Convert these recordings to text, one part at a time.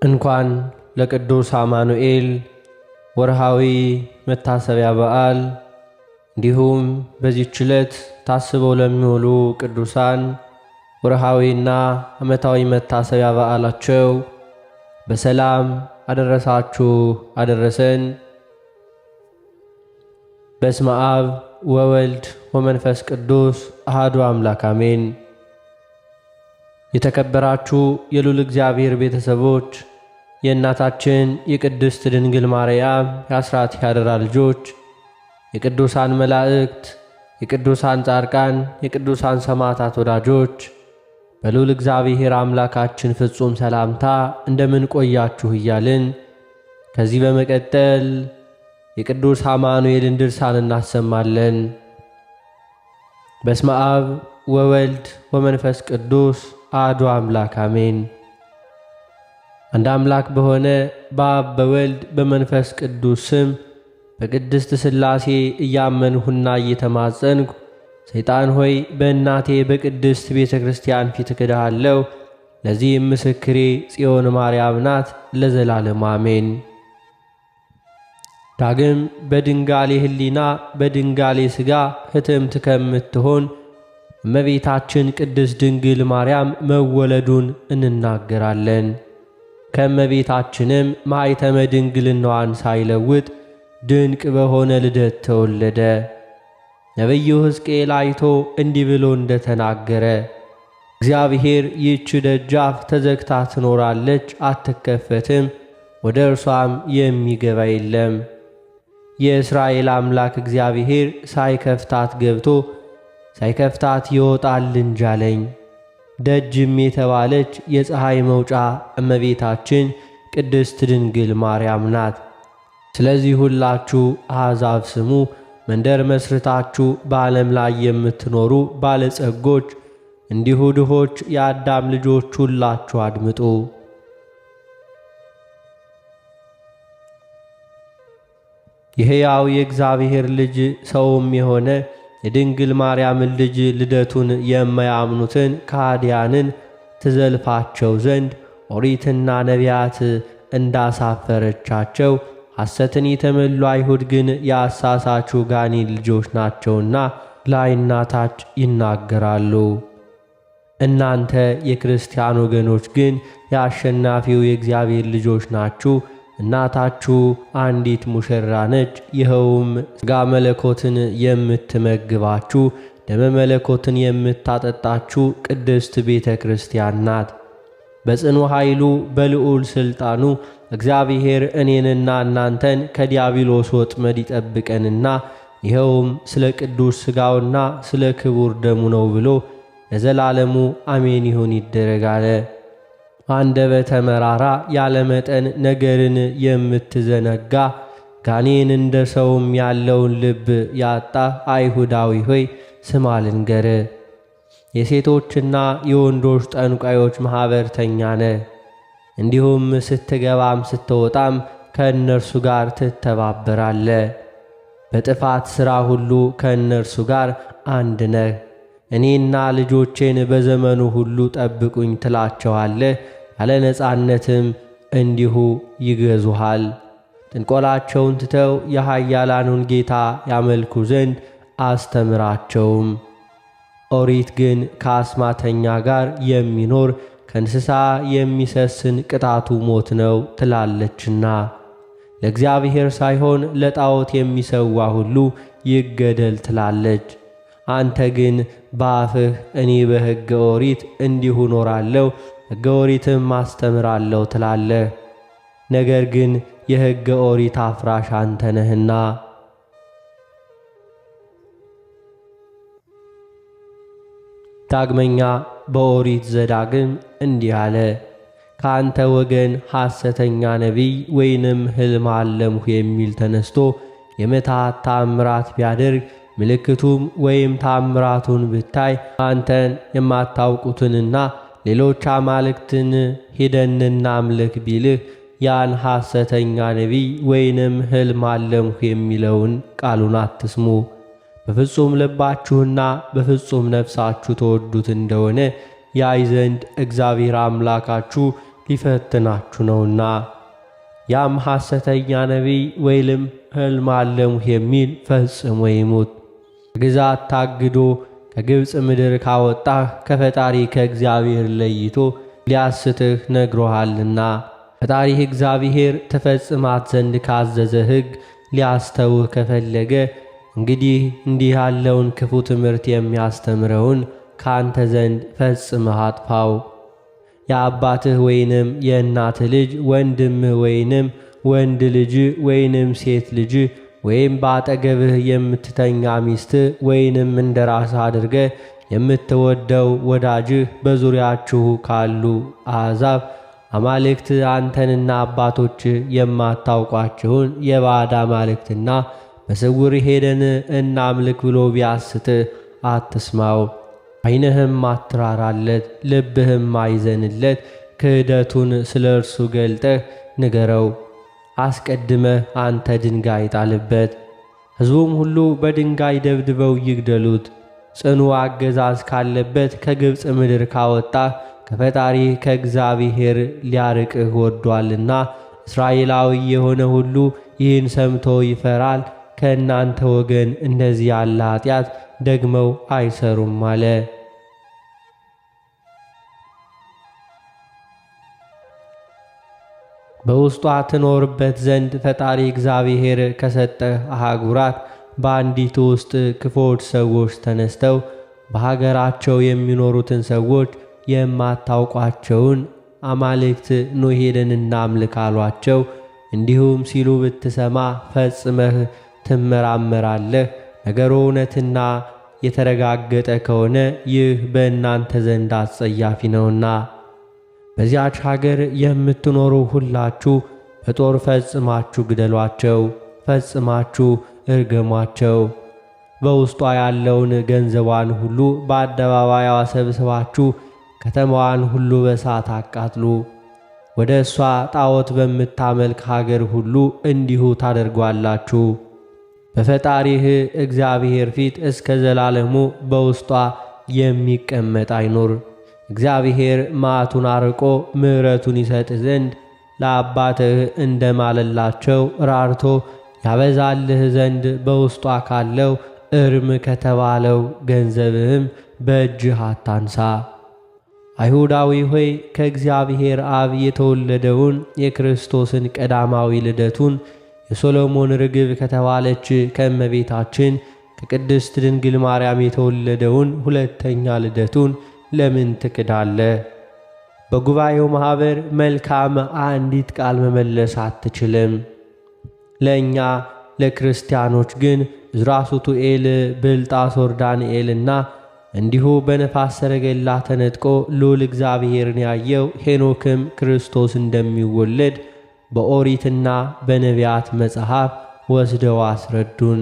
እንኳን ለቅዱስ አማኑኤል ወርሃዊ መታሰቢያ በዓል እንዲሁም በዚህች ዕለት ታስበው ለሚውሉ ቅዱሳን ወርሃዊና ዓመታዊ መታሰቢያ በዓላቸው በሰላም አደረሳችሁ አደረሰን። በስመ አብ ወወልድ ወመንፈስ ቅዱስ አሐዱ አምላክ አሜን። የተከበራችሁ የልዑል እግዚአብሔር ቤተሰቦች፣ የእናታችን የቅድስት ድንግል ማርያም የአስራት ያደራ ልጆች፣ የቅዱሳን መላእክት፣ የቅዱሳን ጻድቃን፣ የቅዱሳን ሰማዕታት ወዳጆች በልዑል እግዚአብሔር አምላካችን ፍጹም ሰላምታ እንደምን ቆያችሁ እያልን ከዚህ በመቀጠል የቅዱስ አማኑኤልን ድርሳን እናሰማለን። በስመ አብ ወወልድ ወመንፈስ ቅዱስ አሐዱ አምላክ አሜን። አንድ አምላክ በሆነ በአብ በወልድ በመንፈስ ቅዱስ ስም በቅድስት ሥላሴ እያመንሁና እየተማጸንኩ ሰይጣን ሆይ በእናቴ በቅድስት ቤተ ክርስቲያን ፊት እክድሃለሁ፣ ለዚህም ምስክሬ ጽዮን ማርያም ናት ለዘላለሙ አሜን። ዳግም በድንጋሌ ሕሊና በድንጋሌ ሥጋ ሕትምት ከምትሆን እመቤታችን ቅድስት ድንግል ማርያም መወለዱን እንናገራለን። ከእመቤታችንም ማኅተመ ድንግልናዋን ሳይለውጥ ድንቅ በሆነ ልደት ተወለደ። ነቢዩ ሕዝቅኤል አይቶ እንዲህ ብሎ እንደተናገረ እግዚአብሔር ይህች ደጃፍ ተዘግታ ትኖራለች፣ አትከፈትም፣ ወደ እርሷም የሚገባ የለም። የእስራኤል አምላክ እግዚአብሔር ሳይከፍታት ገብቶ ሳይከፍታት ይወጣል እንጂ አለኝ። ደጅም የተባለች የፀሐይ መውጫ እመቤታችን ቅድስት ድንግል ማርያም ናት። ስለዚህ ሁላችሁ አሕዛብ ስሙ፣ መንደር መስርታችሁ በዓለም ላይ የምትኖሩ ባለጸጎች እንዲሁ ድሆች የአዳም ልጆች ሁላችሁ አድምጡ። የሕያው የእግዚአብሔር ልጅ ሰውም የሆነ የድንግል ማርያምን ልጅ ልደቱን የማያምኑትን ከሃዲያንን ትዘልፋቸው ዘንድ ኦሪትና ነቢያት እንዳሳፈረቻቸው ሐሰትን የተመሉ አይሁድ ግን የአሳሳቹ ጋኔን ልጆች ናቸውና ላይና ታች ይናገራሉ። እናንተ የክርስቲያን ወገኖች ግን የአሸናፊው የእግዚአብሔር ልጆች ናችሁ። እናታችሁ አንዲት ሙሽራ ነች። ይኸውም ሥጋ መለኮትን የምትመግባችሁ ደመ መለኮትን የምታጠጣችሁ ቅድስት ቤተ ክርስቲያን ናት። በጽኑ ኃይሉ በልዑል ሥልጣኑ እግዚአብሔር እኔንና እናንተን ከዲያብሎስ ወጥመድ ይጠብቀንና ይኸውም ስለ ቅዱስ ሥጋውና ስለ ክቡር ደሙ ነው ብሎ ለዘላለሙ አሜን ይሁን ይደረጋለ። አንደበተ መራራ ያለ መጠን ነገርን የምትዘነጋ ጋኔን እንደ ሰውም ያለውን ልብ ያጣ አይሁዳዊ ሆይ ስማ ልንገር፣ የሴቶችና የወንዶች ጠንቋዮች ማኅበርተኛ ነ። እንዲሁም ስትገባም ስትወጣም ከእነርሱ ጋር ትተባበራለ። በጥፋት ሥራ ሁሉ ከእነርሱ ጋር አንድ ነህ። እኔና ልጆቼን በዘመኑ ሁሉ ጠብቁኝ ትላቸዋለህ፣ ያለ ነጻነትም እንዲሁ ይገዙሃል። ጥንቆላቸውን ትተው የኃያላኑን ጌታ ያመልኩ ዘንድ አስተምራቸውም። ኦሪት ግን ከአስማተኛ ጋር የሚኖር ከእንስሳ የሚሰስን ቅጣቱ ሞት ነው ትላለችና ለእግዚአብሔር ሳይሆን ለጣዖት የሚሰዋ ሁሉ ይገደል ትላለች። አንተ ግን በአፍህ እኔ በሕገ ኦሪት እንዲሁ ኖራለሁ፣ ሕገ ኦሪትም አስተምራለሁ ትላለህ። ነገር ግን የሕገ ኦሪት አፍራሽ አንተ ነህና። ዳግመኛ በኦሪት ዘዳግም እንዲህ አለ፣ ከአንተ ወገን ሐሰተኛ ነቢይ ወይንም ሕልም አለምሁ የሚል ተነስቶ የምትሃት ተአምራት ቢያደርግ ምልክቱም ወይም ታምራቱን ብታይ አንተን የማታውቁትንና ሌሎች አማልክትን ሄደን እናምልክ ቢልህ ያን ሐሰተኛ ነቢይ ወይንም ሕልም አለምሁ የሚለውን ቃሉን አትስሙ። በፍጹም ልባችሁና በፍጹም ነፍሳችሁ ተወዱት እንደሆነ ያይ ዘንድ እግዚአብሔር አምላካችሁ ሊፈትናችሁ ነውና። ያም ሐሰተኛ ነቢይ ወይም ሕልም አለምሁ የሚል ፈጽሞ ይሙት። ግዛት ታግዶ ከግብፅ ምድር ካወጣህ ከፈጣሪ ከእግዚአብሔር ለይቶ ሊያስትህ ነግሮሃልና። ፈጣሪህ እግዚአብሔር ትፈጽማት ዘንድ ካዘዘ ሕግ ሊያስተውህ ከፈለገ እንግዲህ እንዲህ ያለውን ክፉ ትምህርት የሚያስተምረውን ካንተ ዘንድ ፈጽመህ አጥፋው። የአባትህ ወይንም የእናትህ ልጅ ወንድምህ ወይንም ወንድ ልጅ ወይንም ሴት ልጅ ወይም በአጠገብህ የምትተኛ ሚስትህ ወይንም እንደ ራስህ አድርገህ የምትወደው ወዳጅህ በዙሪያችሁ ካሉ አሕዛብ አማልክት አንተንና አባቶችህ የማታውቋቸውን የባዕድ አማልክትና በስውር ሄደን እናምልክ ብሎ ቢያስትህ አትስማው። ዓይንህም አትራራለት፣ ልብህም አይዘንለት። ክህደቱን ስለ እርሱ ገልጠህ ንገረው። አስቀድመህ አንተ ድንጋይ ጣልበት፣ ሕዝቡም ሁሉ በድንጋይ ደብድበው ይግደሉት። ጽኑ አገዛዝ ካለበት ከግብፅ ምድር ካወጣህ ከፈጣሪ ከእግዚአብሔር ሊያርቅህ ወዷልና። እስራኤላዊ የሆነ ሁሉ ይህን ሰምቶ ይፈራል። ከእናንተ ወገን እንደዚህ ያለ ኃጢአት ደግመው አይሰሩም አለ። በውስጧ ትኖርበት ዘንድ ፈጣሪ እግዚአብሔር ከሰጠህ አህጉራት በአንዲቱ ውስጥ ክፎች ሰዎች ተነስተው በሀገራቸው የሚኖሩትን ሰዎች የማታውቋቸውን አማልክት ኑ ሄደን እናምልክ አሏቸው። እንዲሁም ሲሉ ብትሰማ ፈጽመህ ትመራመራለህ። ነገሩ እውነትና የተረጋገጠ ከሆነ ይህ በእናንተ ዘንድ አስጸያፊ ነውና። በዚያች ሀገር የምትኖሩ ሁላችሁ በጦር ፈጽማችሁ ግደሏቸው፣ ፈጽማችሁ እርገሟቸው። በውስጧ ያለውን ገንዘቧን ሁሉ በአደባባይዋ ሰብስባችሁ ከተማዋን ሁሉ በእሳት አቃጥሉ። ወደ እሷ ጣዖት በምታመልክ ሀገር ሁሉ እንዲሁ ታደርጓላችሁ። በፈጣሪህ እግዚአብሔር ፊት እስከ ዘላለሙ በውስጧ የሚቀመጥ አይኑር። እግዚአብሔር መዓቱን አርቆ ምሕረቱን ይሰጥ ዘንድ ለአባትህ እንደማለላቸው ራርቶ ያበዛልህ ዘንድ በውስጧ ካለው እርም ከተባለው ገንዘብህም በእጅህ አታንሳ። አይሁዳዊ ሆይ ከእግዚአብሔር አብ የተወለደውን የክርስቶስን ቀዳማዊ ልደቱን የሶሎሞን ርግብ ከተባለች ከእመቤታችን ከቅድስት ድንግል ማርያም የተወለደውን ሁለተኛ ልደቱን ለምን ትክዳለህ? በጉባኤው ማኅበር መልካም አንዲት ቃል መመለስ አትችልም። ለእኛ ለክርስቲያኖች ግን ዕዝራ ሱቱኤል፣ ብልጣሶር፣ ዳንኤልና እንዲሁ በነፋስ ሰረገላ ተነጥቆ ልዑል እግዚአብሔርን ያየው ሄኖክም ክርስቶስ እንደሚወለድ በኦሪትና በነቢያት መጽሐፍ ወስደው አስረዱን።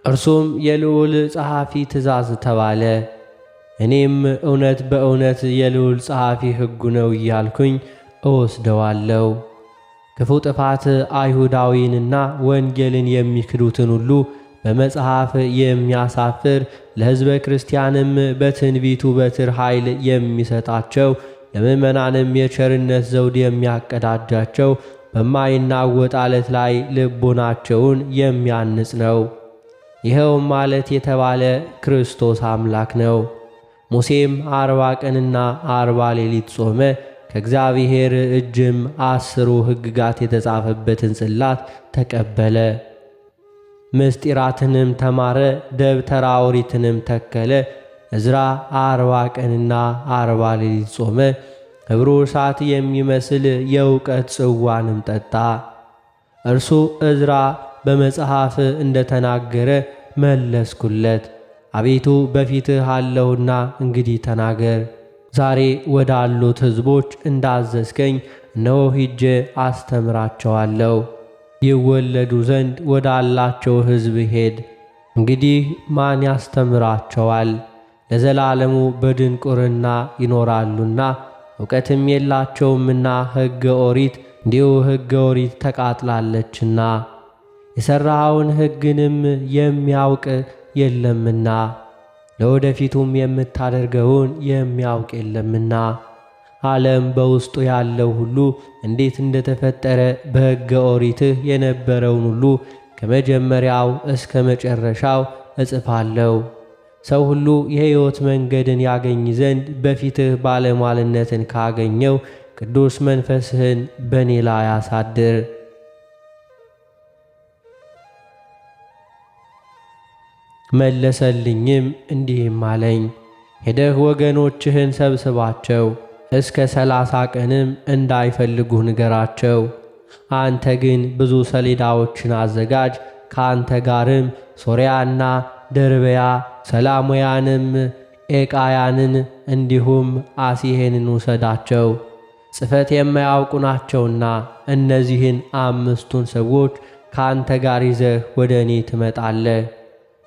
እርሱም የልዑል ጸሐፊ ትእዛዝ ተባለ። እኔም እውነት በእውነት የልዑል ጸሐፊ ሕጉ ነው እያልኩኝ እወስደዋለሁ። ክፉ ጥፋት አይሁዳዊንና ወንጌልን የሚክዱትን ሁሉ በመጽሐፍ የሚያሳፍር ለሕዝበ ክርስቲያንም በትንቢቱ በትር ኃይል የሚሰጣቸው ለምእመናንም የቸርነት ዘውድ የሚያቀዳጃቸው በማይናወጥ ዓለት ላይ ልቦናቸውን የሚያንጽ ነው። ይኸውም ማለት የተባለ ክርስቶስ አምላክ ነው። ሙሴም 40 ቀንና 40 ሌሊት ጾመ። ከእግዚአብሔር እጅም 10 ሕግጋት የተጻፈበትን ጽላት ተቀበለ። ምስጢራትንም ተማረ። ደብተራ ኦሪትንም ተከለ። ዕዝራ 40 ቀንና 40 ሌሊት ጾመ። ኅብሩ እሳት የሚመስል የእውቀት ጽዋንም ጠጣ። እርሱ ዕዝራ በመጽሐፍ እንደተናገረ መለስኩለት። አቤቱ በፊትህ አለሁና እንግዲህ ተናገር። ዛሬ ወዳሉት ሕዝቦች እንዳዘዝከኝ እነሆ ሂጄ አስተምራቸዋለሁ። ይወለዱ ዘንድ ወዳላቸው ሕዝብ ሄድ። እንግዲህ ማን ያስተምራቸዋል? ለዘላለሙ በድንቁርና ይኖራሉና እውቀትም የላቸውምና ሕገ ኦሪት እንዲሁ ሕገ ኦሪት ተቃጥላለችና የሠራኸውን ሕግንም የሚያውቅ የለምና ለወደፊቱም የምታደርገውን የሚያውቅ የለምና። ዓለም በውስጡ ያለው ሁሉ እንዴት እንደተፈጠረ በሕገ ኦሪትህ የነበረውን ሁሉ ከመጀመሪያው እስከ መጨረሻው እጽፋለሁ። ሰው ሁሉ የሕይወት መንገድን ያገኝ ዘንድ በፊትህ ባለሟልነትን ካገኘው ቅዱስ መንፈስህን በእኔ ላይ አሳድር። መለሰልኝም እንዲህም አለኝ፣ ሄደህ ወገኖችህን ሰብስባቸው፣ እስከ 30 ቀንም እንዳይፈልጉህ ንገራቸው። አንተ ግን ብዙ ሰሌዳዎችን አዘጋጅ፣ ከአንተ ጋርም ሶርያና ደርበያ ሰላሞያንም ኤቃያንን እንዲሁም አሲሄንን ውሰዳቸው። ጽሕፈት የማያውቁ ናቸውና እነዚህን 5ቱን ሰዎች ከአንተ ጋር ይዘህ ወደ እኔ ትመጣለህ።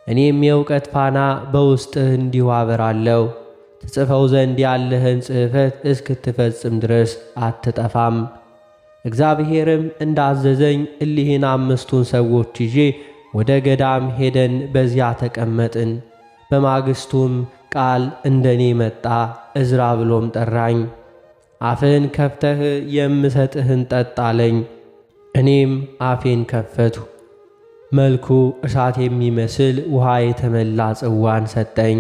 እኔም የእውቀት ፋና በውስጥህ እንዲሁ አበራለሁ። ትጽፈው ዘንድ ያለህን ጽሕፈት እስክትፈጽም ድረስ አትጠፋም። እግዚአብሔርም እንዳዘዘኝ እሊህን 5ቱን ሰዎች ይዤ ወደ ገዳም ሄደን በዚያ ተቀመጥን። በማግስቱም ቃል እንደኔ መጣ፣ ዕዝራ ብሎም ጠራኝ። አፍህን ከፍተህ የምሰጥህን ጠጣ አለኝ። እኔም አፌን ከፈትሁ። መልኩ እሳት የሚመስል ውሃ የተመላ ጽዋን ሰጠኝ።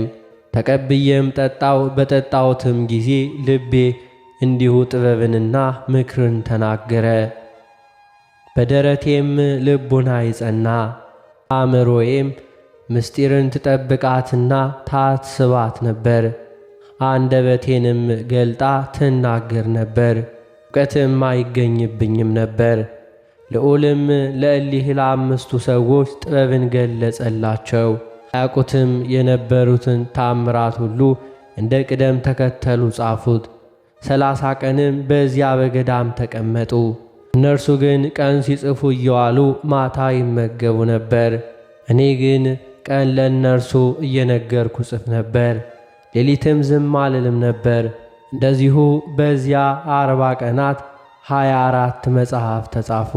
ተቀብዬም ጠጣው። በጠጣሁትም ጊዜ ልቤ እንዲሁ ጥበብንና ምክርን ተናገረ። በደረቴም ልቡና ይጸና፣ አእምሮዬም ምስጢርን ትጠብቃትና ታስባት ነበር። አንደበቴንም ገልጣ ትናገር ነበር፣ እውቀትም አይገኝብኝም ነበር። ልዑልም ለእሊህ ለ5ቱ ሰዎች ጥበብን ገለጸላቸው። ያውቁትም የነበሩትን ታምራት ሁሉ እንደ ቅደም ተከተሉ ጻፉት። 30 ቀንም በዚያ በገዳም ተቀመጡ። እነርሱ ግን ቀን ሲጽፉ እየዋሉ ማታ ይመገቡ ነበር። እኔ ግን ቀን ለእነርሱ እየነገርኩ ጽፍ ነበር፣ ሌሊትም ዝም አልልም ነበር። እንደዚሁ በዚያ 40 ቀናት 24 መጽሐፍ ተጻፉ።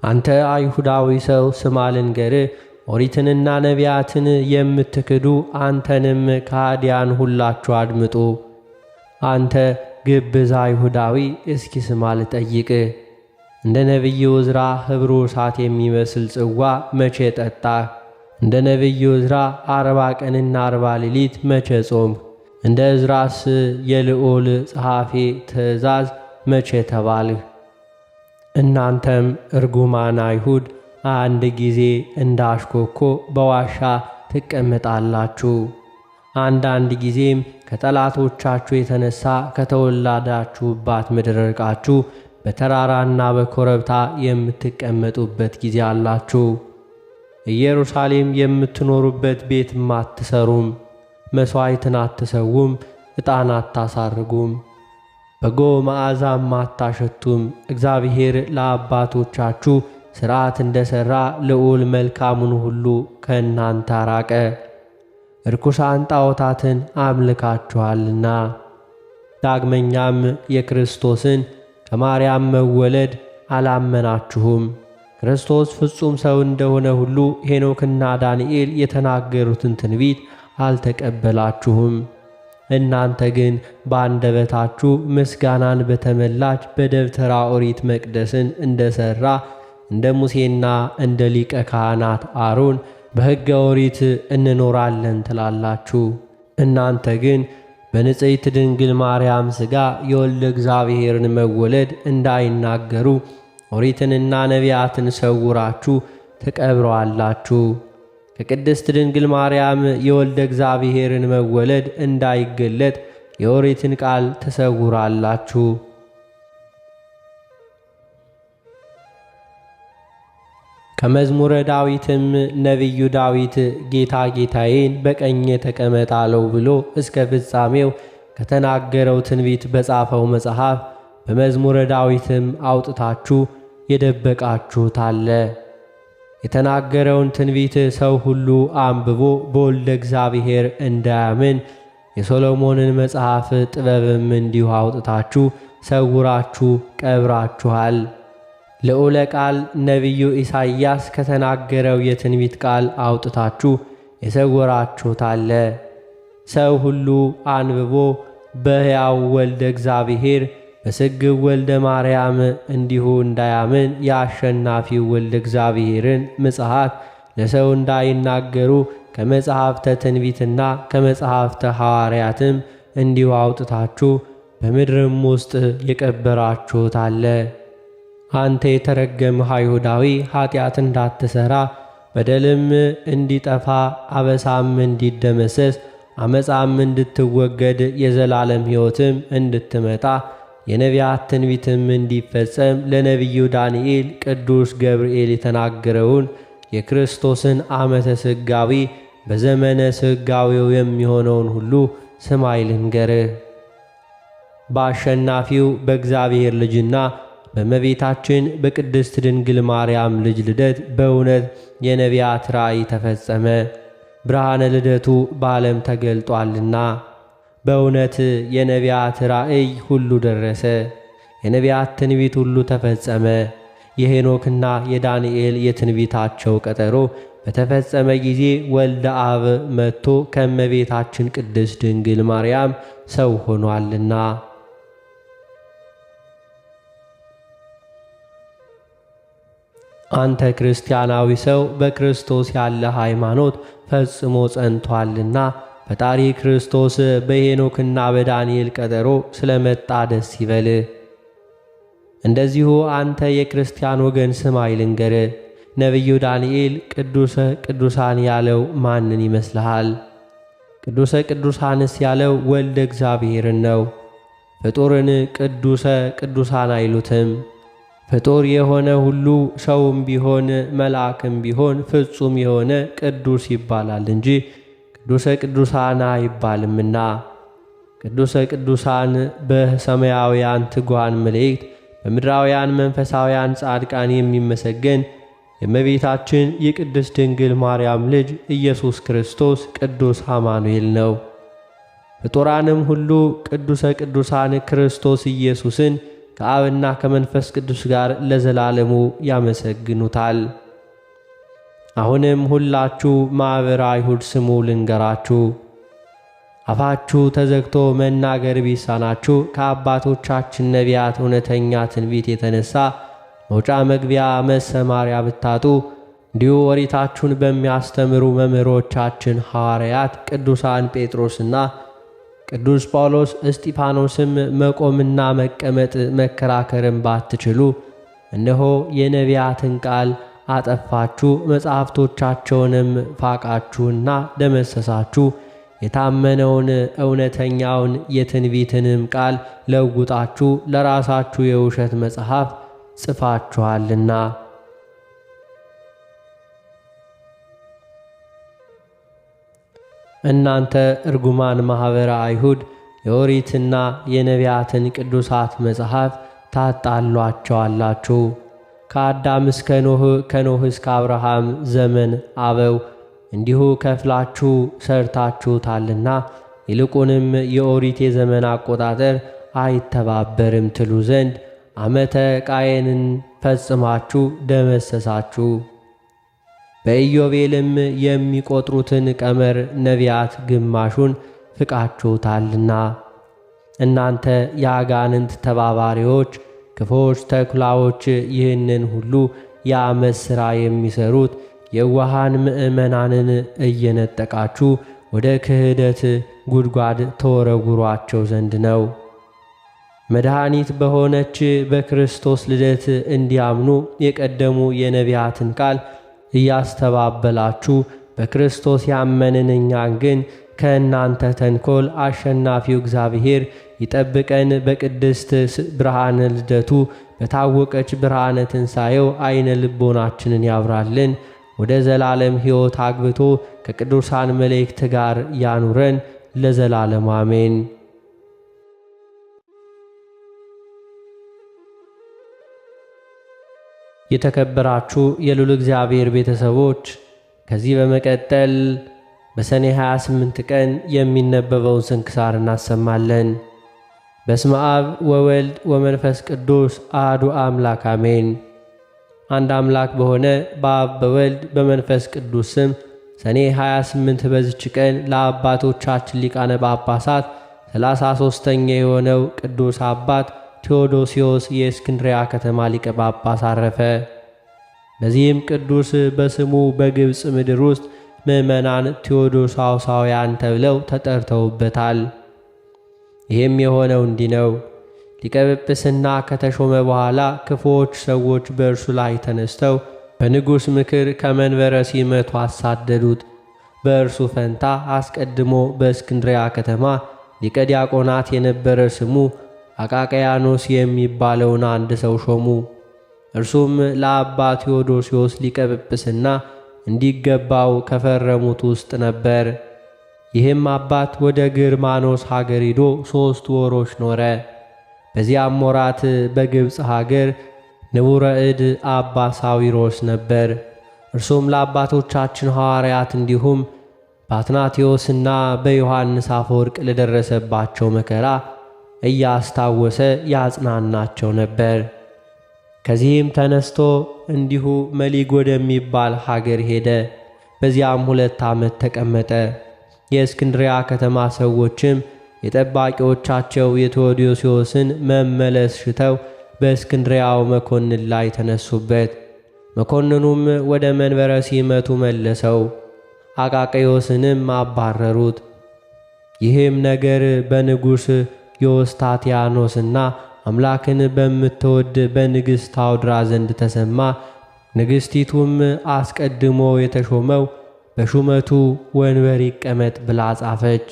አንተ አይሁዳዊ ሰው ስማ ልንገርህ፣ ኦሪትንና ነቢያትን የምትክዱ አንተንም ከሃዲያን ሁላችሁ አድምጡ። አንተ ግብዝ አይሁዳዊ እስኪ ስማ ልጠይቅህ፣ እንደ ነቢዩ ዕዝራ ኅብሩ እሳት የሚመስል ጽዋ መቼ ጠጣህ? እንደ ነቢዩ ዕዝራ 40 ቀንና 40 ሌሊት መቼ ጾምህ? እንደ ዕዝራስ የልዑል ጸሐፌ ትእዛዝ መቼ ተባልህ? እናንተም እርጉማን አይሁድ አንድ ጊዜ እንዳሽኮኮ በዋሻ ትቀመጣላችሁ፣ አንዳንድ ጊዜም ከጠላቶቻችሁ የተነሳ ከተወላዳችሁባት ምድር ርቃችሁ በተራራና በኮረብታ የምትቀመጡበት ጊዜ አላችሁ። ኢየሩሳሌም የምትኖሩበት ቤትም አትሰሩም፣ መሥዋዕትን አትሰውም፣ ዕጣን አታሳርጉም፣ በጎ መዓዛም አታሸቱም። እግዚአብሔር ለአባቶቻችሁ ሥርዓት እንደ ሠራ ልዑል መልካሙን ሁሉ ከእናንተ አራቀ፣ ርኩሳን ጣዖታትን አምልካችኋልና። ዳግመኛም የክርስቶስን ከማርያም መወለድ አላመናችሁም። ክርስቶስ ፍጹም ሰው እንደሆነ ሁሉ ሄኖክና ዳንኤል የተናገሩትን ትንቢት አልተቀበላችሁም። እናንተ ግን በአንደበታችሁ ምስጋናን በተመላች በደብተራ ኦሪት መቅደስን እንደ ሠራ እንደ ሙሴና እንደ ሊቀ ካህናት አሮን በሕገ ኦሪት እንኖራለን ትላላችሁ። እናንተ ግን በንጽሕት ድንግል ማርያም ሥጋ የወልደ እግዚአብሔርን መወለድ እንዳይናገሩ ኦሪትንና ነቢያትን ሰውራችሁ ተቀብረዋላችሁ። ከቅድስት ድንግል ማርያም የወልደ እግዚአብሔርን መወለድ እንዳይገለጥ የኦሪትን ቃል ተሰውራላችሁ። ከመዝሙረ ዳዊትም ነቢዩ ዳዊት ጌታ ጌታዬን በቀኜ ተቀመጥ አለው ብሎ እስከ ፍጻሜው ከተናገረው ትንቢት በጻፈው መጽሐፍ በመዝሙረ ዳዊትም አውጥታችሁ የደበቃችሁት አለ። የተናገረውን ትንቢት ሰው ሁሉ አንብቦ በወልደ እግዚአብሔር እንዳያምን የሶሎሞንን መጽሐፍ ጥበብም እንዲሁ አውጥታችሁ ሰውራችሁ ቀብራችኋል። ልዑለ ቃል ነቢዩ ኢሳይያስ ከተናገረው የትንቢት ቃል አውጥታችሁ የሰወራችሁት አለ። ሰው ሁሉ አንብቦ በሕያው ወልደ እግዚአብሔር በስግው ወልደ ማርያም እንዲሁ እንዳያምን የአሸናፊው ወልደ እግዚአብሔርን ምጽአት ለሰው እንዳይናገሩ ከመጽሐፍተ ትንቢትና ከመጽሐፍተ ሐዋርያትም እንዲሁ አውጥታችሁ በምድርም ውስጥ የቀበራችሁት አለ። አንተ የተረገምህ አይሁዳዊ ኀጢአት እንዳትሠራ በደልም እንዲጠፋ አበሳም እንዲደመሰስ አመፃም እንድትወገድ የዘላለም ሕይወትም እንድትመጣ የነቢያት ትንቢትም እንዲፈጸም ለነቢዩ ዳንኤል ቅዱስ ገብርኤል የተናገረውን የክርስቶስን ዓመተ ሥጋዌ በዘመነ ሥጋዌው የሚሆነውን ሁሉ ስማይ ልንገርህ። በአሸናፊው በእግዚአብሔር ልጅና በእመቤታችን በቅድስት ድንግል ማርያም ልጅ ልደት በእውነት የነቢያት ራእይ ተፈጸመ። ብርሃነ ልደቱ በዓለም ተገልጧልና በእውነት የነቢያት ራእይ ሁሉ ደረሰ። የነቢያት ትንቢት ሁሉ ተፈጸመ። የሄኖክና የዳንኤል የትንቢታቸው ቀጠሮ በተፈጸመ ጊዜ ወልደ አብ መጥቶ ከእመቤታችን ቅድስት ድንግል ማርያም ሰው ሆኗልና። አንተ ክርስቲያናዊ ሰው በክርስቶስ ያለ ሃይማኖት ፈጽሞ ጸንቷልና ፈጣሪ ክርስቶስ በሄኖክና በዳንኤል ቀጠሮ ስለመጣ ደስ ይበልህ። እንደዚሁ አንተ የክርስቲያን ወገን ስማይ ልንገርህ። ነቢዩ ዳንኤል ቅዱሰ ቅዱሳን ያለው ማንን ይመስልሃል? ቅዱሰ ቅዱሳንስ ያለው ወልደ እግዚአብሔርን ነው። ፍጡርን ቅዱሰ ቅዱሳን አይሉትም። ፍጡር የሆነ ሁሉ ሰውም ቢሆን መልአክም ቢሆን ፍጹም የሆነ ቅዱስ ይባላል እንጂ ቅዱሰ ቅዱሳን አይባልምና። ቅዱሰ ቅዱሳን በሰማያውያን ትጉሃን መላእክት በምድራውያን መንፈሳውያን ጻድቃን የሚመሰገን የእመቤታችን የቅድስት ድንግል ማርያም ልጅ ኢየሱስ ክርስቶስ ቅዱስ አማኑኤል ነው። ፍጡራንም ሁሉ ቅዱሰ ቅዱሳን ክርስቶስ ኢየሱስን ከአብና ከመንፈስ ቅዱስ ጋር ለዘላለሙ ያመሰግኑታል። አሁንም ሁላችሁ ማኅበረ አይሁድ ስሙ ልንገራችሁ። አፋችሁ ተዘግቶ መናገር ቢሳናችሁ ከአባቶቻችን ነቢያት እውነተኛ ትንቢት የተነሳ መውጫ መግቢያ መሰማሪያ ብታጡ እንዲሁ ወሪታችሁን በሚያስተምሩ መምህሮቻችን ሐዋርያት ቅዱሳን ጴጥሮስና ቅዱስ ጳውሎስ እስጢፋኖስም መቆምና መቀመጥ መከራከርም ባትችሉ እነሆ የነቢያትን ቃል አጠፋችሁ፣ መጻሕፍቶቻቸውንም ፋቃችሁና ደመሰሳችሁ፣ የታመነውን እውነተኛውን የትንቢትንም ቃል ለውጣችሁ ለራሳችሁ የውሸት መጽሐፍ ጽፋችኋልና። እናንተ እርጉማን ማኅበረ አይሁድ የኦሪትና የነቢያትን ቅዱሳት መጽሐፍ ታጣሏቸዋላችሁ። ከአዳም እስከ ኖህ ከኖህ እስከ አብርሃም ዘመን አበው እንዲሁ ከፍላችሁ ሰርታችሁታልና ይልቁንም የኦሪት የዘመን አቆጣጠር አይተባበርም ትሉ ዘንድ ዓመተ ቃየንን ፈጽማችሁ ደመሰሳችሁ። በኢዮቤልም የሚቆጥሩትን ቀመር ነቢያት ግማሹን ፍቃችሁታልና። እናንተ የአጋንንት ተባባሪዎች ክፎች ተኩላዎች ይህንን ሁሉ የዓመፅ ሥራ የሚሠሩት የዋሃን ምእመናንን እየነጠቃችሁ ወደ ክህደት ጉድጓድ ተወረውሯቸው ዘንድ ነው። መድኃኒት በሆነች በክርስቶስ ልደት እንዲያምኑ የቀደሙ የነቢያትን ቃል እያስተባበላችሁ በክርስቶስ ያመንን እኛን ግን ከእናንተ ተንኰል አሸናፊው እግዚአብሔር ይጠብቀን። በቅድስት ብርሃነ ልደቱ በታወቀች ብርሃነ ትንሣኤው ዐይነ ልቦናችንን ያብራልን። ወደ ዘላለም ሕይወት አግብቶ ከቅዱሳን መላእክት ጋር ያኑረን ለዘላለም አሜን። የተከበራችሁ የልዑል እግዚአብሔር ቤተሰቦች ከዚህ በመቀጠል በሰኔ 28 ቀን የሚነበበውን ስንክሳር እናሰማለን። በስመ አብ ወወልድ ወመንፈስ ቅዱስ አሐዱ አምላክ አሜን። አንድ አምላክ በሆነ በአብ በወልድ በመንፈስ ቅዱስ ስም ሰኔ 28 በዚች ቀን ለአባቶቻችን ሊቃነ ጳጳሳት 33ኛ የሆነው ቅዱስ አባት ቴዎዶስዮስ የእስክንድርያ ከተማ ሊቀ ጳጳስ አረፈ። በዚህም ቅዱስ በስሙ በግብፅ ምድር ውስጥ ምዕመናን ቴዎዶሳውሳውያን ተብለው ተጠርተውበታል። ይህም የሆነው እንዲህ ነው። ሊቀ ጵጵስና ከተሾመ በኋላ ክፉዎች ሰዎች በእርሱ ላይ ተነስተው በንጉሥ ምክር ከመንበረ ሲመቱ አሳደዱት። በእርሱ ፈንታ አስቀድሞ በእስክንድርያ ከተማ ሊቀ ዲያቆናት የነበረ ስሙ አቃቀያኖስ የሚባለውን አንድ ሰው ሾሙ። እርሱም ለአባ ቴዎዶስዮስ ሊቀ ጵጵስና እንዲገባው ከፈረሙት ውስጥ ነበር። ይህም አባት ወደ ግርማኖስ ሀገር ሂዶ 3 ወሮች ኖረ። በዚያም ወራት በግብፅ ሀገር ንቡረ እድ አባ ሳዊሮስ ነበር። እርሱም ለአባቶቻችን ሐዋርያት እንዲሁም በአትናቴዎስና በዮሐንስ አፈወርቅ ለደረሰባቸው መከራ እያስታወሰ ያጽናናቸው ነበር። ከዚህም ተነስቶ እንዲሁ መሊግ ወደሚባል ሀገር ሄደ። በዚያም 2 ዓመት ተቀመጠ። የእስክንድርያ ከተማ ሰዎችም የጠባቂዎቻቸው የቴዎዶስዮስን መመለስ ሽተው በእስክንድርያው መኮንን ላይ ተነሱበት። መኮንኑም ወደ መንበረ ሲመቱ መለሰው፣ አቃቀዮስንም አባረሩት። ይህም ነገር በንጉሥ ዮስታቲያኖስና አምላክን በምትወድ በንግሥት አውድራ ዘንድ ተሰማ። ንግሥቲቱም አስቀድሞ የተሾመው በሹመቱ ወንበር ይቀመጥ ብላ ጻፈች።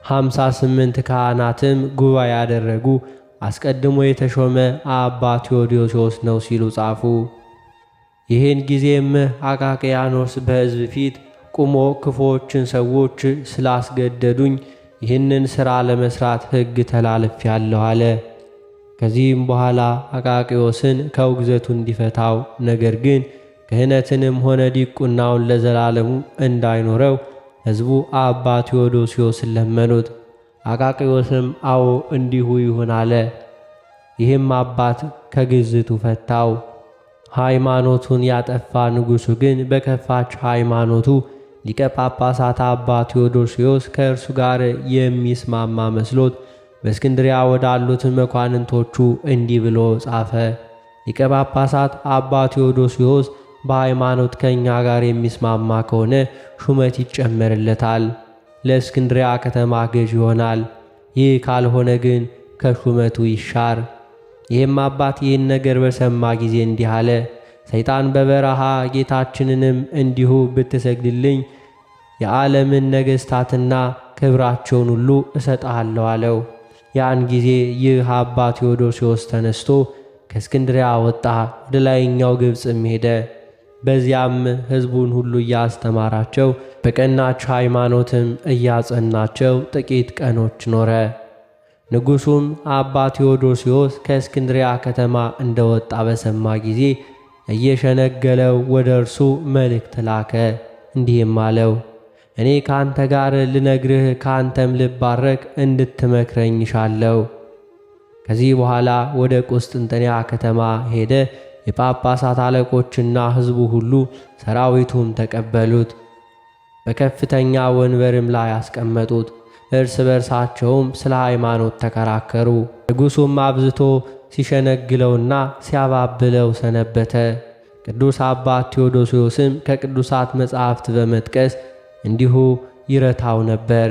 58 ካህናትም ጉባኤ ያደረጉ፣ አስቀድሞ የተሾመ አባ ቴዎዶስዮስ ነው ሲሉ ጻፉ። ይህን ጊዜም አቃቅያኖስ በሕዝብ ፊት ቁሞ ክፉዎችን ሰዎች ስላስገደዱኝ ይህንን ሥራ ለመሥራት ሕግ ተላልፌአለሁ አለ። ከዚህም በኋላ አቃቅዮስን ከውግዘቱ እንዲፈታው፣ ነገር ግን ክህነትንም ሆነ ዲቁናውን ለዘላለሙ እንዳይኖረው ሕዝቡ አባ ቴዎዶስዮስን ለመኑት። አቃቅዮስም አዎ እንዲሁ ይሁን አለ። ይህም አባት ከግዝቱ ፈታው። ሃይማኖቱን ያጠፋ ንጉሡ ግን በከፋች ሃይማኖቱ ሊቀ ጳጳሳት አባ ቴዎዶስዮስ ከእርሱ ጋር የሚስማማ መስሎት በእስክንድርያ ወዳሉት መኳንንቶቹ እንዲህ ብሎ ጻፈ። ሊቀ ጳጳሳት አባ ቴዎዶስዮስ በሃይማኖት ከእኛ ጋር የሚስማማ ከሆነ ሹመት ይጨመርለታል፣ ለእስክንድርያ ከተማ ገዥ ይሆናል። ይህ ካልሆነ ግን ከሹመቱ ይሻር። ይህም አባት ይህን ነገር በሰማ ጊዜ እንዲህ አለ። ሰይጣን በበረሃ ጌታችንንም እንዲሁ ብትሰግድልኝ የዓለምን ነገሥታትና ክብራቸውን ሁሉ እሰጥሃለሁ አለው። ያን ጊዜ ይህ አባ ቴዎዶስዮስ ተነስቶ ከእስክንድርያ ወጣ፣ ወደ ላይኛው ግብፅም ሄደ። በዚያም ሕዝቡን ሁሉ እያስተማራቸው በቀናች ሃይማኖትም እያጸናቸው ጥቂት ቀኖች ኖረ። ንጉሡም አባ ቴዎዶስዮስ ከእስክንድርያ ከተማ እንደወጣ በሰማ ጊዜ እየሸነገለው ወደ እርሱ መልእክት ላከ። እንዲህም አለው፣ እኔ ካንተ ጋር ልነግርህ ካንተም ልባረክ እንድትመክረኝ እሻለሁ። ከዚህ በኋላ ወደ ቁስጥንጥንያ ከተማ ሄደ። የጳጳሳት አለቆችና ሕዝቡ ሁሉ ሰራዊቱም ተቀበሉት። በከፍተኛ ወንበርም ላይ አስቀመጡት። እርስ በርሳቸውም ስለ ሃይማኖት ተከራከሩ። ንጉሡም አብዝቶ ሲሸነግለውና ሲያባብለው ሰነበተ። ቅዱስ አባት ቴዎዶስዮስም ከቅዱሳት መጻሕፍት በመጥቀስ እንዲሁ ይረታው ነበር።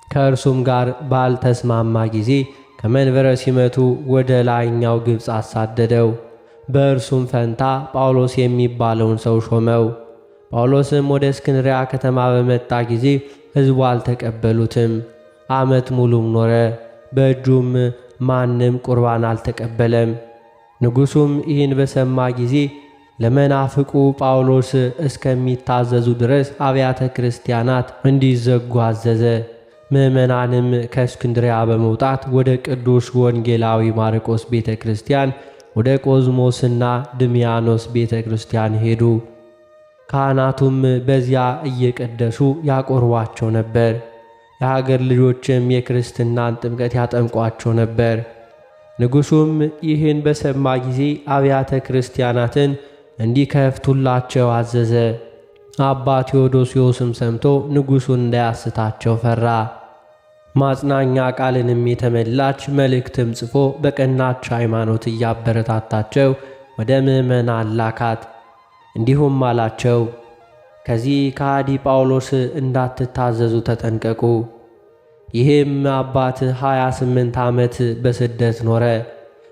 ከእርሱም ጋር ባልተስማማ ጊዜ ከመንበረ ሲመቱ ወደ ላይኛው ግብፅ አሳደደው። በእርሱም ፈንታ ጳውሎስ የሚባለውን ሰው ሾመው። ጳውሎስም ወደ እስክንድርያ ከተማ በመጣ ጊዜ ሕዝቡ አልተቀበሉትም። ዓመት ሙሉም ኖረ። በእጁም ማንም ቁርባን አልተቀበለም። ንጉሡም ይህን በሰማ ጊዜ ለመናፍቁ ጳውሎስ እስከሚታዘዙ ድረስ አብያተ ክርስቲያናት እንዲዘጉ አዘዘ። ምዕመናንም ከእስክንድርያ በመውጣት ወደ ቅዱስ ወንጌላዊ ማርቆስ ቤተ ክርስቲያን፣ ወደ ቆዝሞስና ድሚያኖስ ቤተ ክርስቲያን ሄዱ። ካህናቱም በዚያ እየቀደሱ ያቆርቧቸው ነበር። የሀገር ልጆችም የክርስትናን ጥምቀት ያጠምቋቸው ነበር። ንጉሡም ይህን በሰማ ጊዜ አብያተ ክርስቲያናትን እንዲከፍቱላቸው አዘዘ። አባ ቴዎዶስዮስም ሰምቶ ንጉሡን እንዳያስታቸው ፈራ። ማጽናኛ ቃልንም የተመላች መልእክትም ጽፎ በቀናች ሃይማኖት እያበረታታቸው ወደ ምዕመናን ላካት። እንዲሁም አላቸው፣ ከዚህ ከሃዲ ጳውሎስ እንዳትታዘዙ ተጠንቀቁ። ይህም አባት 28 ዓመት በስደት ኖረ።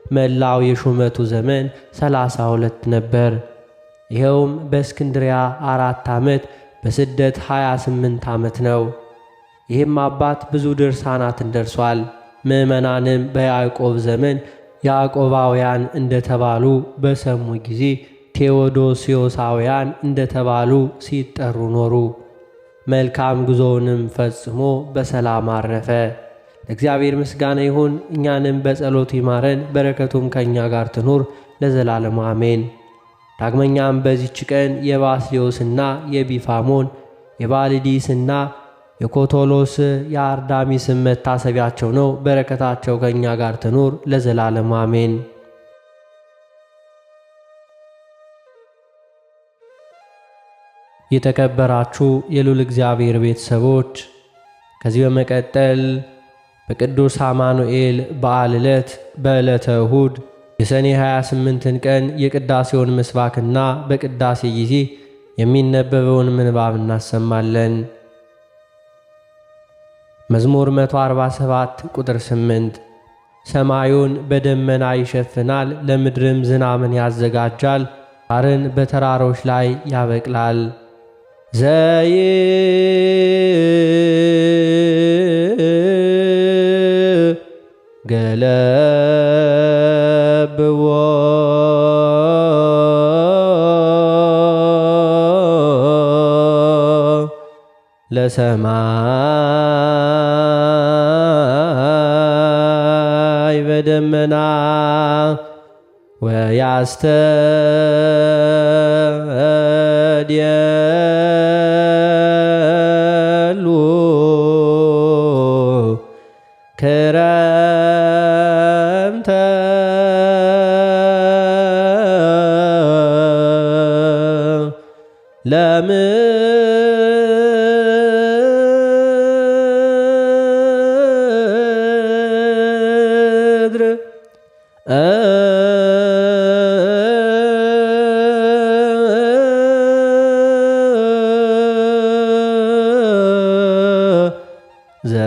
መላው የሹመቱ ዘመን 32 ነበር። ይኸውም በእስክንድሪያ 4 ዓመት፣ በስደት 28 ዓመት ነው። ይህም አባት ብዙ ድርሳናትን ደርሷል። ምዕመናንም በያዕቆብ ዘመን ያዕቆባውያን እንደተባሉ በሰሙ ጊዜ ቴዎዶስዮሳውያን እንደተባሉ ሲጠሩ ኖሩ። መልካም ጉዞውንም ፈጽሞ በሰላም አረፈ። ለእግዚአብሔር ምስጋና ይሁን። እኛንም በጸሎቱ ይማረን፣ በረከቱም ከእኛ ጋር ትኑር ለዘላለሙ አሜን። ዳግመኛም በዚች ቀን የባስልዮስና የቢፋሞን የባልዲስና የኮቶሎስ የአርዳሚስም መታሰቢያቸው ነው። በረከታቸው ከእኛ ጋር ትኑር ለዘላለሙ አሜን። የተከበራችሁ የልዑል እግዚአብሔር ቤተሰቦች፣ ከዚህ በመቀጠል በቅዱስ አማኑኤል በዓል ዕለት በዕለተ እሁድ የሰኔ 28ን ቀን የቅዳሴውን ምስባክና በቅዳሴ ጊዜ የሚነበበውን ምንባብ እናሰማለን። መዝሙር 147 ቁጥር 8 ሰማዩን በደመና ይሸፍናል፣ ለምድርም ዝናምን ያዘጋጃል፣ ሣርን በተራሮች ላይ ያበቅላል። ገለብዎ ለሰማይ በደመና ወያስተድየሉ ክረምተ ለምድር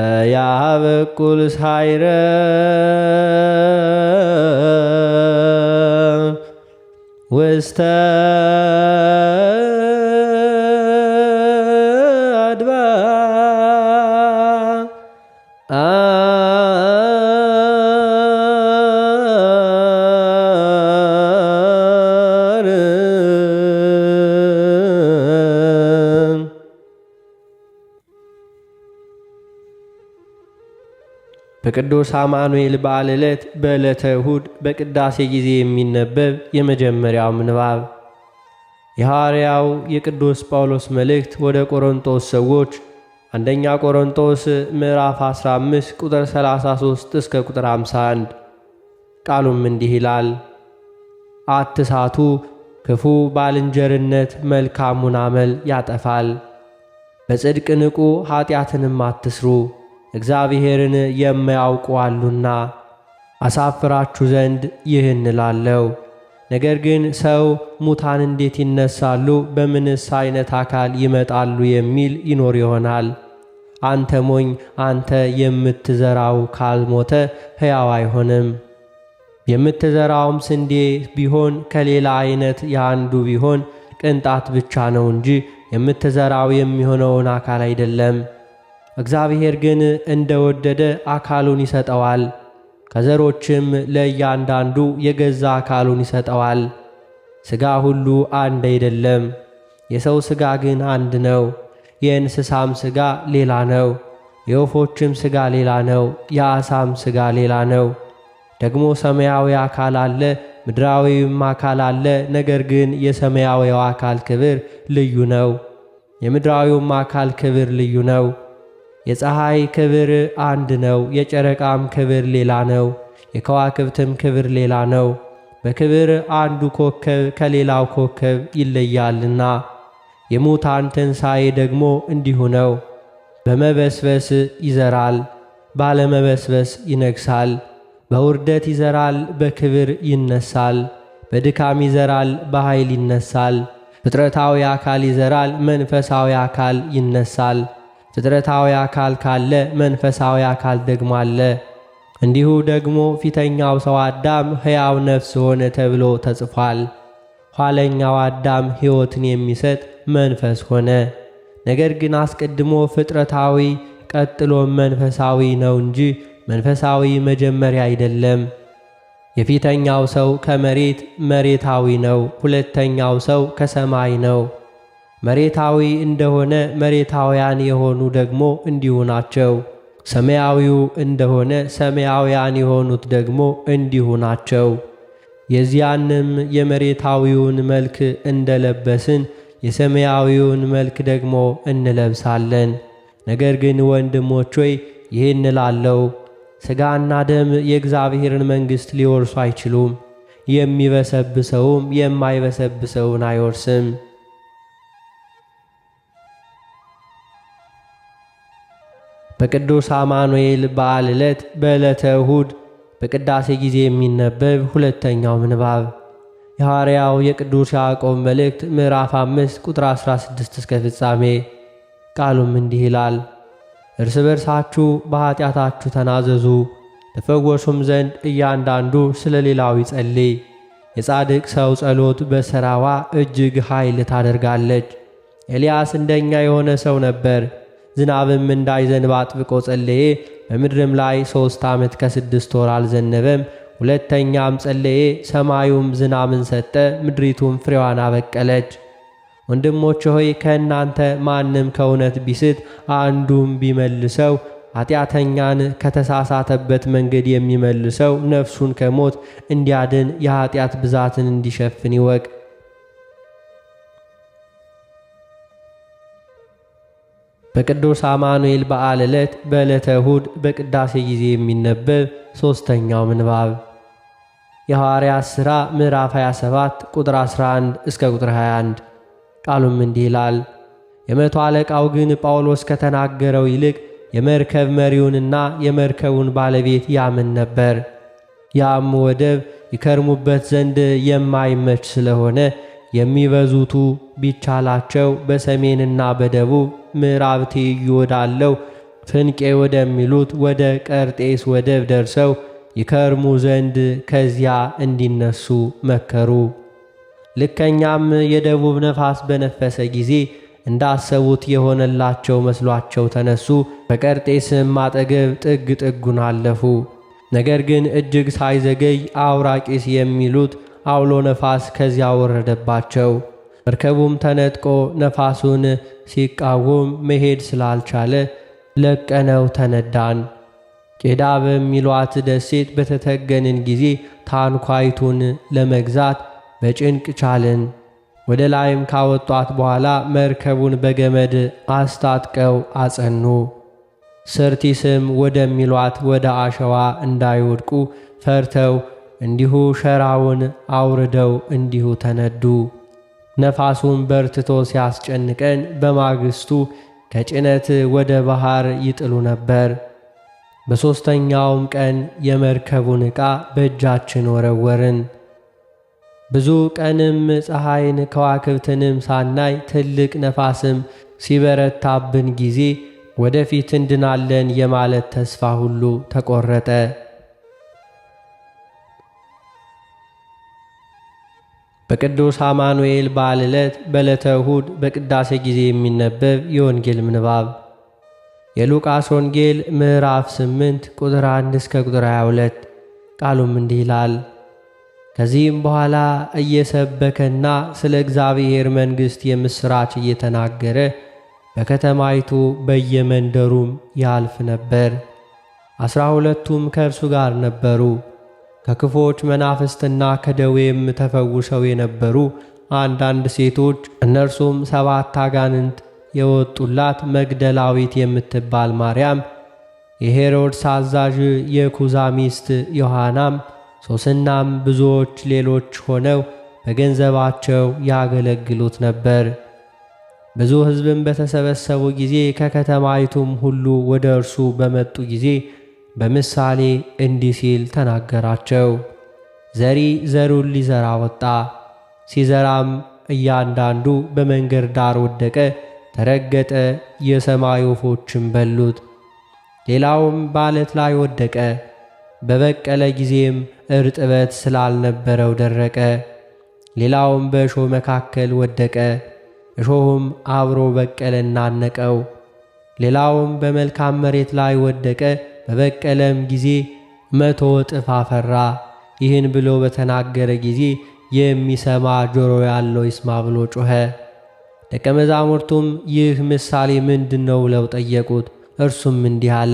ዘያበቁል ሳይረ ውስተ በቅዱስ አማኑኤል በዓል ዕለት በዕለተ እሁድ በቅዳሴ ጊዜ የሚነበብ የመጀመሪያው ምንባብ የሐዋርያው የቅዱስ ጳውሎስ መልእክት ወደ ቆሮንቶስ ሰዎች አንደኛ ቆሮንቶስ ምዕራፍ 15 ቁጥር 33 እስከ ቁጥር 51። ቃሉም እንዲህ ይላል፣ አትሳቱ፣ ክፉ ባልንጀርነት መልካሙን አመል ያጠፋል። በጽድቅ ንቁ፣ ኀጢአትንም አትስሩ፣ እግዚአብሔርን የማያውቁ አሉና። አሳፍራችሁ ዘንድ ይህን እላለሁ። ነገር ግን ሰው ሙታን እንዴት ይነሳሉ? በምንስ አይነት አካል ይመጣሉ? የሚል ይኖር ይሆናል። አንተ ሞኝ፣ አንተ የምትዘራው ካልሞተ ሕያው አይሆንም። የምትዘራውም ስንዴ ቢሆን ከሌላ አይነት የአንዱ ቢሆን ቅንጣት ብቻ ነው እንጂ የምትዘራው የሚሆነውን አካል አይደለም። እግዚአብሔር ግን እንደወደደ አካሉን ይሰጠዋል። ከዘሮችም ለእያንዳንዱ የገዛ አካሉን ይሰጠዋል። ሥጋ ሁሉ አንድ አይደለም። የሰው ሥጋ ግን አንድ ነው። የእንስሳም ሥጋ ሌላ ነው። የወፎችም ሥጋ ሌላ ነው። የዓሣም ሥጋ ሌላ ነው። ደግሞ ሰማያዊ አካል አለ፣ ምድራዊም አካል አለ። ነገር ግን የሰማያዊው አካል ክብር ልዩ ነው፣ የምድራዊውም አካል ክብር ልዩ ነው። የፀሐይ ክብር አንድ ነው፣ የጨረቃም ክብር ሌላ ነው፣ የከዋክብትም ክብር ሌላ ነው። በክብር አንዱ ኮከብ ከሌላው ኮከብ ይለያልና። የሙታን ትንሣኤ ደግሞ እንዲሁ ነው። በመበስበስ ይዘራል፣ ባለመበስበስ ይነግሣል። በውርደት ይዘራል፣ በክብር ይነሳል። በድካም ይዘራል፣ በኃይል ይነሳል። ፍጥረታዊ አካል ይዘራል፣ መንፈሳዊ አካል ይነሳል። ፍጥረታዊ አካል ካለ መንፈሳዊ አካል ደግሞ አለ። እንዲሁ ደግሞ ፊተኛው ሰው አዳም ሕያው ነፍስ ሆነ ተብሎ ተጽፏል። ኋለኛው አዳም ሕይወትን የሚሰጥ መንፈስ ሆነ። ነገር ግን አስቀድሞ ፍጥረታዊ ቀጥሎም መንፈሳዊ ነው እንጂ መንፈሳዊ መጀመሪያ አይደለም። የፊተኛው ሰው ከመሬት መሬታዊ ነው፣ ሁለተኛው ሰው ከሰማይ ነው። መሬታዊ እንደሆነ መሬታውያን የሆኑ ደግሞ እንዲሁ ናቸው። ሰማያዊው እንደሆነ ሰማያውያን የሆኑት ደግሞ እንዲሁ ናቸው። የዚያንም የመሬታዊውን መልክ እንደለበስን የሰማያዊውን መልክ ደግሞ እንለብሳለን። ነገር ግን ወንድሞች ሆይ ይህን እላለሁ፣ ሥጋና ደም የእግዚአብሔርን መንግሥት ሊወርሱ አይችሉም፣ የሚበሰብሰውም የማይበሰብሰውን አይወርስም። በቅዱስ አማኑኤል በዓል ዕለት በዕለተ እሁድ በቅዳሴ ጊዜ የሚነበብ ሁለተኛው ምንባብ የሐዋርያው የቅዱስ ያዕቆብ መልእክት ምዕራፍ 5 ቁጥር 16 እስከ ፍጻሜ። ቃሉም እንዲህ ይላል። እርስ በርሳችሁ በኀጢአታችሁ ተናዘዙ፣ ተፈወሱም ዘንድ እያንዳንዱ ስለ ሌላው ይጸልይ። የጻድቅ ሰው ጸሎት በሥራዋ እጅግ ኃይል ታደርጋለች። ኤልያስ እንደኛ የሆነ ሰው ነበር። ዝናብም እንዳይዘንብ አጥብቆ ጸለየ። በምድርም ላይ 3 ዓመት ከ6 ወር አልዘነበም። ሁለተኛም ጸለየ፣ ሰማዩም ዝናብን ሰጠ፣ ምድሪቱም ፍሬዋን አበቀለች። ወንድሞች ሆይ ከእናንተ ማንም ከእውነት ቢስት አንዱም ቢመልሰው ኀጢአተኛን ከተሳሳተበት መንገድ የሚመልሰው ነፍሱን ከሞት እንዲያድን የኀጢአት ብዛትን እንዲሸፍን ይወቅ። በቅዱስ አማኑኤል በዓል ዕለት በዕለተ እሁድ በቅዳሴ ጊዜ የሚነበብ ሦስተኛው ምንባብ የሐዋርያት ሥራ ምዕራፍ 27 ቁጥር 11 እስከ ቁጥር 21። ቃሉም እንዲህ ይላል። የመቶ አለቃው ግን ጳውሎስ ከተናገረው ይልቅ የመርከብ መሪውንና የመርከቡን ባለቤት ያምን ነበር። ያም ወደብ ይከርሙበት ዘንድ የማይመች ስለሆነ የሚበዙቱ ቢቻላቸው በሰሜንና በደቡብ ምዕራብ ትይዩ ወዳለው ፍንቄ ወደሚሉት ወደ ቀርጤስ ወደብ ደርሰው ይከርሙ ዘንድ ከዚያ እንዲነሱ መከሩ። ልከኛም የደቡብ ነፋስ በነፈሰ ጊዜ እንዳሰቡት የሆነላቸው መስሏቸው ተነሱ። በቀርጤስም አጠገብ ጥግ ጥጉን አለፉ። ነገር ግን እጅግ ሳይዘገይ አውራቂስ የሚሉት አውሎ ነፋስ ከዚያ ወረደባቸው። መርከቡም ተነጥቆ ነፋሱን ሲቃወም መሄድ ስላልቻለ ለቀነው ተነዳን። ቄዳ በሚሏት ደሴት በተተገንን ጊዜ ታንኳይቱን ለመግዛት በጭንቅ ቻልን። ወደ ላይም ካወጧት በኋላ መርከቡን በገመድ አስታጥቀው አጸኑ። ሰርቲስም ወደሚሏት ወደ አሸዋ እንዳይወድቁ ፈርተው እንዲሁ ሸራውን አውርደው እንዲሁ ተነዱ። ነፋሱን በርትቶ ሲያስጨንቀን በማግስቱ ከጭነት ወደ ባህር ይጥሉ ነበር። በሦስተኛውም ቀን የመርከቡን ዕቃ በእጃችን ወረወርን። ብዙ ቀንም ፀሐይን ከዋክብትንም ሳናይ ትልቅ ነፋስም ሲበረታብን ጊዜ ወደፊት እንድናለን የማለት ተስፋ ሁሉ ተቆረጠ። በቅዱስ አማኑኤል በዓል ዕለት በዕለተ እሁድ በቅዳሴ ጊዜ የሚነበብ የወንጌል ምንባብ የሉቃስ ወንጌል ምዕራፍ 8 ቁጥር 1 እስከ ቁጥር 22። ቃሉም እንዲህ ይላል። ከዚህም በኋላ እየሰበከና ስለ እግዚአብሔር መንግሥት የምሥራች እየተናገረ በከተማይቱ በየመንደሩም ያልፍ ነበር። 12ቱም ከእርሱ ጋር ነበሩ። ከክፎች መናፍስትና ከደዌም ተፈውሰው የነበሩ አንዳንድ ሴቶች፣ እነርሱም 7 አጋንንት የወጡላት መግደላዊት የምትባል ማርያም፣ የሄሮድስ አዛዥ የኩዛ ሚስት ዮሐናም፣ ሶስናም ብዙዎች ሌሎች ሆነው በገንዘባቸው ያገለግሉት ነበር። ብዙ ሕዝብም በተሰበሰቡ ጊዜ ከከተማይቱም ሁሉ ወደ እርሱ በመጡ ጊዜ በምሳሌ እንዲህ ሲል ተናገራቸው። ዘሪ ዘሩን ሊዘራ ወጣ። ሲዘራም እያንዳንዱ በመንገድ ዳር ወደቀ፣ ተረገጠ፣ የሰማይ ወፎችም በሉት። ሌላውም በዓለት ላይ ወደቀ። በበቀለ ጊዜም እርጥበት ስላልነበረው ደረቀ። ሌላውም በእሾህ መካከል ወደቀ፣ እሾሁም አብሮ በቀለና አነቀው። ሌላውም በመልካም መሬት ላይ ወደቀ፣ በበቀለም ጊዜ 100 እጥፍ አፈራ። ይህን ብሎ በተናገረ ጊዜ የሚሰማ ጆሮ ያለው ይስማ ብሎ ጮኸ። ደቀ መዛሙርቱም ይህ ምሳሌ ምንድነው ብለው ጠየቁት። እርሱም እንዲህ አለ፣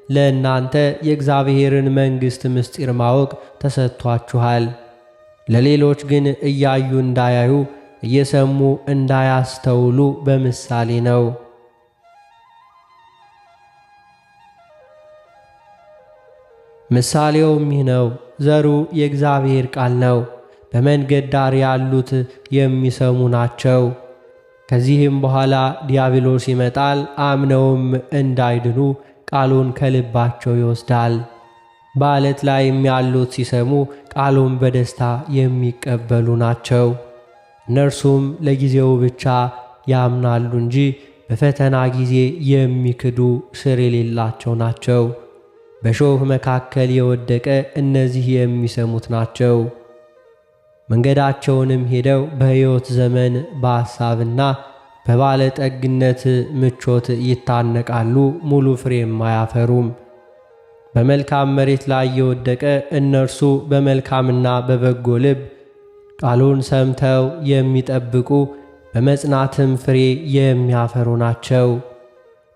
ለእናንተ የእግዚአብሔርን መንግሥት ምስጢር ማወቅ ተሰጥቷችኋል። ለሌሎች ግን እያዩ እንዳያዩ እየሰሙ እንዳያስተውሉ በምሳሌ ነው። ምሳሌውም ይህ ነው። ዘሩ የእግዚአብሔር ቃል ነው። በመንገድ ዳር ያሉት የሚሰሙ ናቸው። ከዚህም በኋላ ዲያብሎስ ይመጣል፣ አምነውም እንዳይድኑ ቃሉን ከልባቸው ይወስዳል። በዓለት ላይም ያሉት ሲሰሙ ቃሉን በደስታ የሚቀበሉ ናቸው። እነርሱም ለጊዜው ብቻ ያምናሉ እንጂ በፈተና ጊዜ የሚክዱ ሥር የሌላቸው ናቸው። በእሾህ መካከል የወደቀ እነዚህ የሚሰሙት ናቸው። መንገዳቸውንም ሄደው በሕይወት ዘመን በሐሳብና በባለጠግነት ምቾት ይታነቃሉ፣ ሙሉ ፍሬም አያፈሩም። በመልካም መሬት ላይ የወደቀ እነርሱ በመልካምና በበጎ ልብ ቃሉን ሰምተው የሚጠብቁ በመጽናትም ፍሬ የሚያፈሩ ናቸው።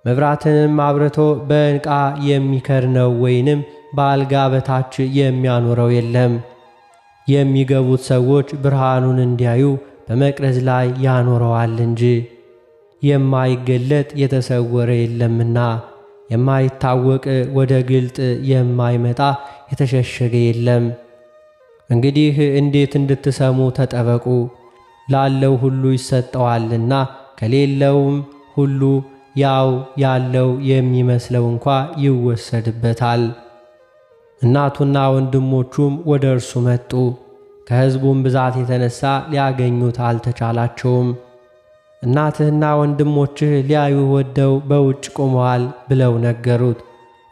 መብራትንም አብርቶ በዕንቃ የሚከድነው ወይንም በአልጋ በታች የሚያኖረው የለም። የሚገቡት ሰዎች ብርሃኑን እንዲያዩ በመቅረዝ ላይ ያኖረዋል እንጂ። የማይገለጥ የተሰወረ የለምና፣ የማይታወቅ ወደ ግልጥ የማይመጣ የተሸሸገ የለም። እንግዲህ እንዴት እንድትሰሙ ተጠበቁ። ላለው ሁሉ ይሰጠዋልና፣ ከሌለውም ሁሉ ያው ያለው የሚመስለው እንኳ ይወሰድበታል። እናቱና ወንድሞቹም ወደ እርሱ መጡ። ከሕዝቡም ብዛት የተነሳ ሊያገኙት አልተቻላቸውም። እናትህና ወንድሞችህ ሊያዩ ወደው በውጭ ቆመዋል ብለው ነገሩት።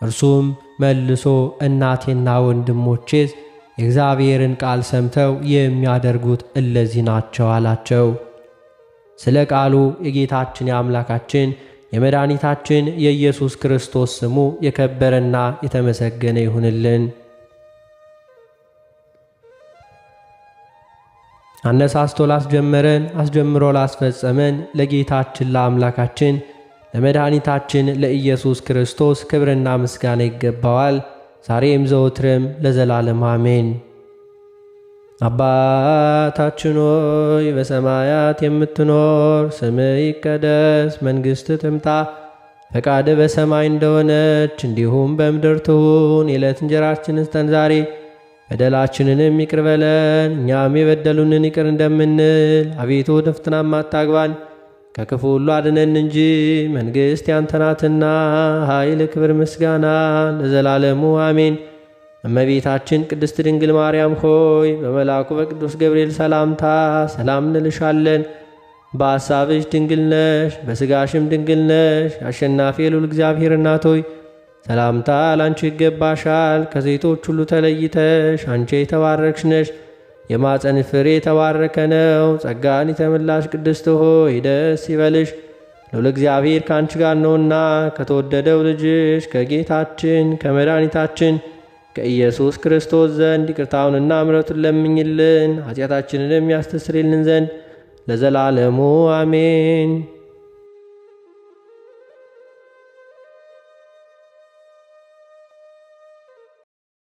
እርሱም መልሶ እናቴና ወንድሞቼስ የእግዚአብሔርን ቃል ሰምተው የሚያደርጉት እለዚህ ናቸው አላቸው። ስለ ቃሉ የጌታችን የአምላካችን የመድኃኒታችን የኢየሱስ ክርስቶስ ስሙ የከበረና የተመሰገነ ይሁንልን። አነሳስቶ ላስጀመረን አስጀምሮ ላስፈጸመን ለጌታችን ለአምላካችን ለመድኃኒታችን ለኢየሱስ ክርስቶስ ክብርና ምስጋና ይገባዋል፣ ዛሬም ዘወትርም ለዘላለም አሜን። አባታችን ሆይ በሰማያት የምትኖር፣ ስምህ ይቀደስ፣ መንግሥትህ ትምጣ፣ ፈቃድህ በሰማይ እንደሆነች እንዲሁም በምድር ትሁን። የዕለት እንጀራችንን ስጠን ዛሬ፣ በደላችንንም ይቅር በለን እኛም የበደሉንን ይቅር እንደምንል። አቤቱ ወደ ፈተናም አታግባን ከክፉ ሁሉ አድነን እንጂ መንግሥት ያንተ ናትና፣ ኃይል፣ ክብር፣ ምስጋና ለዘላለሙ አሜን። እመቤታችን ቅድስት ድንግል ማርያም ሆይ በመልአኩ በቅዱስ ገብርኤል ሰላምታ ሰላም እንልሻለን። በሐሳብሽ ድንግል ነሽ፣ በሥጋሽም ድንግል ነሽ። አሸናፊ የልዑል እግዚአብሔር እናት ሆይ ሰላምታ ላንቺ ይገባሻል። ከሴቶች ሁሉ ተለይተሽ አንቺ የተባረክሽ ነሽ፣ የማፀንሽ ፍሬ የተባረከ ነው። ጸጋን የተመላሽ ቅድስት ሆይ ደስ ይበልሽ፣ ልዑል እግዚአብሔር ከአንቺ ጋር ነውና ከተወደደው ልጅሽ ከጌታችን ከመድኃኒታችን ከኢየሱስ ክርስቶስ ዘንድ ይቅርታውንና ምሕረቱን ለምኝልን ኃጢአታችንንም ያስተሰርይልን ዘንድ ለዘላለሙ አሜን።